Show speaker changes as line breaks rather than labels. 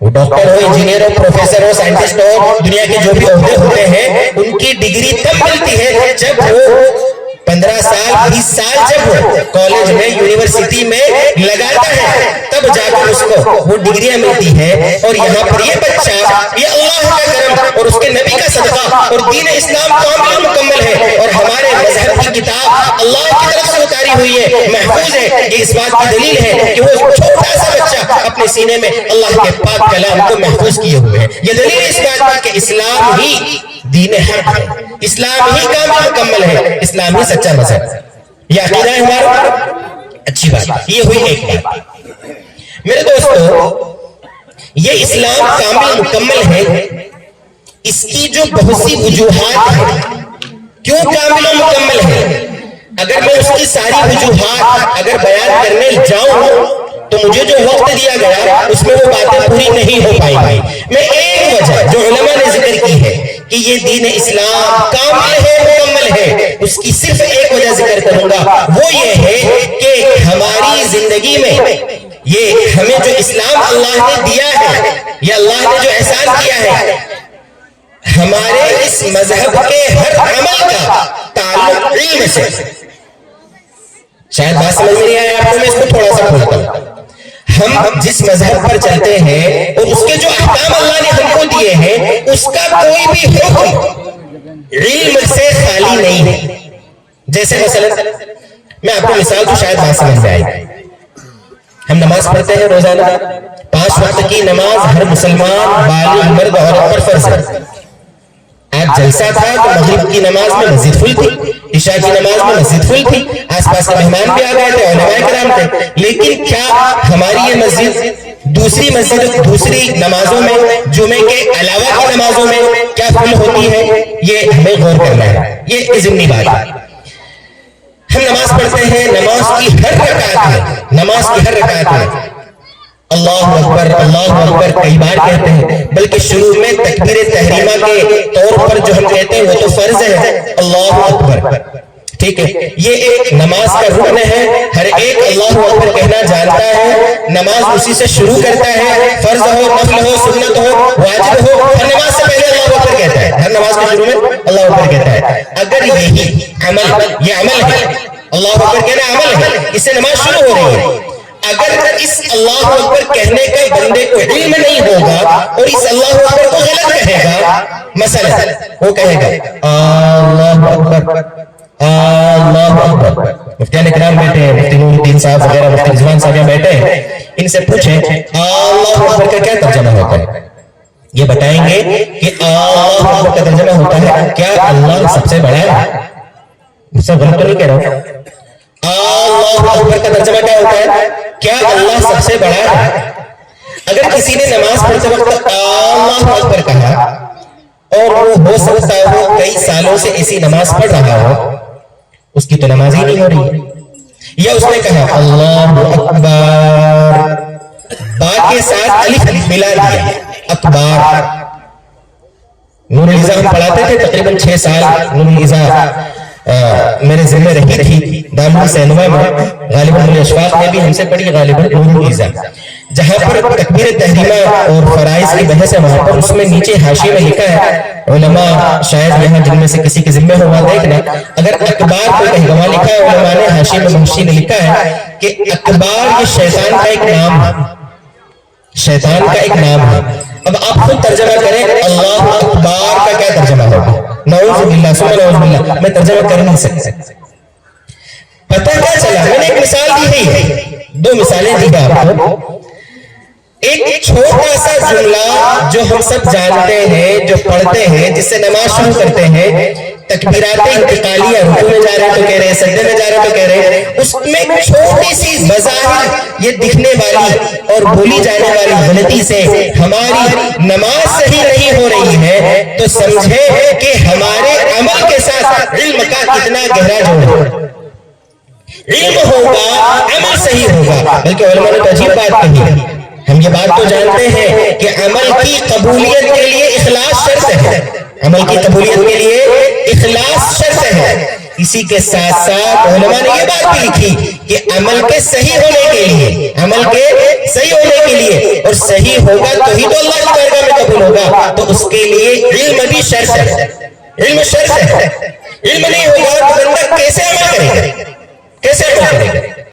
وہ ڈاکٹر ہو، انجینئر ہو، پروفیسر ہو، سائنٹسٹ ہو، دنیا کے جو بھی عہدے ہوتے ہیں ان کی ڈگری تب ملتی ہے جب وہ 15 سال 20 سال جب وہ کالج میں یونیورسٹی میں لگاتا ہے تب جا کر اس کو وہ ڈگریاں ملتی ہیں. اور یہاں پر یہ بچہ، یہ اللہ کا کرم اور اس کے نبی کا صدقہ، اور دین اسلام کامل مکمل ہے اور ہمارے مذہب کی کتاب اللہ کی طرف سے اتاری ہوئی ہے، محفوظ ہے. یہ اس بات کی دلیل ہے کہ وہ چھوٹا سا بچہ اپنے سینے میں اللہ کے پاک کلام کو محفوظ کیے ہوئے ہے. یہ دلیل اس بات کی کہ اسلام ہی دین حق ہے، اسلام ہی کامل مکمل ہے، اسلام ہی سچا مذہب ہے. یہ عقیدہ ہے ہمارا. اچھی بات، یہ ہوئی ایک بات. میرے دوستو، یہ اسلام کامل مکمل ہے، اس کی جو بہت سی وجوہات ہیں کیوں کامل و مکمل ہے. اگر میں اس کی ساری وجوہات اگر بیان کرنے جاؤں تو مجھے جو وقت دیا گیا اس میں وہ باتیں پوری نہیں ہو پائیں گی. میں ایک وجہ جو علماء نے ذکر کی ہے کہ یہ دین اسلام کامل ہے، مکمل ہے، اس کی صرف ایک وجہ ذکر کروں گا. وہ یہ ہے کہ ہماری زندگی میں یہ ہمیں جو اسلام اللہ نے دیا ہے، یا اللہ نے جو احسان کیا ہے، ہمارے اس مذہب کے ہر عمل کا تعلق علم سے. شاید بات سمجھ میں نہیں آیا آپ کو، میں اس کو تھوڑا سا کھولتا ہوں. ہم جس مذہب پر چلتے ہیں اور اس کے جو احکام اللہ نے ہم کو دیے ہیں، اس کا کوئی بھی حکم علم سے خالی نہیں ہے. جیسے مثلا میں آپ کو مثال تو شاید بات سمجھ میں آئے گی. ہم نماز پڑھتے ہیں روزانہ، 5 وقت کی نماز ہر مسلمان بالغ مرد عورت پر فرض ہے. آج جلسہ تھا تو مغرب کی نماز میں مسجد فل تھی، عشاء کی نماز میں مسجد فل تھی، آس پاس کے مہمان بھی آ گئے تھے، علماء کرام تھے. لیکن کیا ہماری یہ مسجد دوسری نمازوں میں، جمعے کے علاوہ کی نمازوں میں کیا فل ہوتی ہے؟ یہ ہمیں غور کرنا ہے، یہ ضمنی بات ہے. ہم نماز پڑھتے ہیں، نماز کی ہر رکعت میں اللہ اکبر کئی بار کہتے ہیں، بلکہ شروع میں تکبیر تحریمہ کے طور پر جو ہم کہتے ہیں وہ تو فرض ہے اللہ اکبر. ٹھیک ہے، یہ ایک نماز کا رکن ہے. ہر ایک اللہ اکبر کہنا جانتا ہے، نماز اسی سے شروع کرتا ہے. فرض ہو، نفل ہو، سنت ہو، واجب ہو، ہر نماز سے پہلے اللہ اکبر کہتا ہے. ہر نماز کے شروع میں اللہ اکبر کہتا ہے. اگر یہی عمل، یہ عمل ہے، اللہ اکبر کہنا عمل ہے، اس سے نماز شروع ہو رہی ہے. اگر اس اللہ اکبر کہنے کا بندے کو علم نہیں ہوگا اور اس اللہ اکبر کو غلط کہے گا، مثلا وہ کہے گا اللہ اکبر اللہ اکبر. مفتیان کرام بیٹھے ہیں، مفتی نور الدین صاحب وغیرہ، مفتی رضوان صاحب یہاں بیٹھے ہیں، ان سے پوچھیں اللہ اکبر کا کیا ترجمہ ہوتا ہے. یہ بتائیں گے کہ اللہ اکبر کا ترجمہ ہوتا ہے کیا اللہ سب سے بڑا ہے. مجھ سے غلط تو نہیں کہہ رہا ہوں. اللہ اکبر کا ترجمہ کیا ہوتا ہے؟ کیا اللہ سب سے بڑا ہے. اگر کسی نے نماز پڑھتے وقت اللہ اکبر کہا اور وہ ہو سکتا ہو کئی سالوں سے ایسی نماز پڑھ رہا ہو، اس کی تو نماز ہی نہیں ہو رہی ہے. یا اس نے کہا اللہ اکبر، با کے ساتھ الف ملا دیا، اکبر. نور العزا ہم پڑھاتے تھے تقریباً 6 سال. نور العزا میرے ذمہ رہی تھی دامن سینوا میں. غالباً اشفاق نے بھی ہم سے پڑھی غالباً نور العزا. جہاں پر تکبیر تحریمہ اور فرائض کی بحث ہے، وہاں پر اس میں نیچے حاشیے میں لکھا ہے، علماء شاید یہاں جن میں سے کسی کے ذمہ ہوا دیکھنا، اگر اکبار کو کہیں گواہ لکھا ہے علماء نے حاشیے میں، منشی نے لکھا ہے کہ اکبار یہ شیطان کا ایک نام ہے، شیطان کا ایک نام ہے. اب آپ خود ترجمہ کریں اللہ اکبار کا کیا ترجمہ ہوگا. نعوذ باللہ ثم نعوذ باللہ، میں ترجمہ کر نہیں سکتا. پتہ کیا چلا، میں نے ایک مثال دی ہے، 2 مثالیں دی آپ کو. ایک چھوٹا سا جملہ جو ہم سب جانتے ہیں، جو پڑھتے ہیں، جس سے نماز شروع کرتے ہیں، تکبیرات انتقالیہ، رکوع میں جا رہے تو کہہ رہے، سجدے میں جا رہے تو کہہ رہے، اس میں چھوٹی سی بظاہر یہ دکھنے والی اور بھولی جانے والی غلطی سے ہماری نماز صحیح نہیں ہو رہی ہے، تو سمجھے کہ ہمارے عمل کے ساتھ علم کا کتنا گہرا جوڑ ہے. علم ہوگا، عمل صحیح ہوگا. بلکہ علماء نے عجیب بات کہی ہے، ہم یہ بات تو جانتے ہیں کہ عمل کی قبولیت کے لیے اخلاص شرط ہے. عمل کی قبولیت کے لیے اخلاص شرط ہے. اسی کے ساتھ ساتھ علماء نے یہ بات بھی لکھی کہ عمل کے صحیح ہونے کے لیے، عمل کے صحیح ہونے کے لیے، اور صحیح ہوگا تو ہی تو اللہ کی بارگاہ میں قبول ہوگا، تو اس کے لیے علم بھی شرط ہے، علم شرط ہے، علم نہیں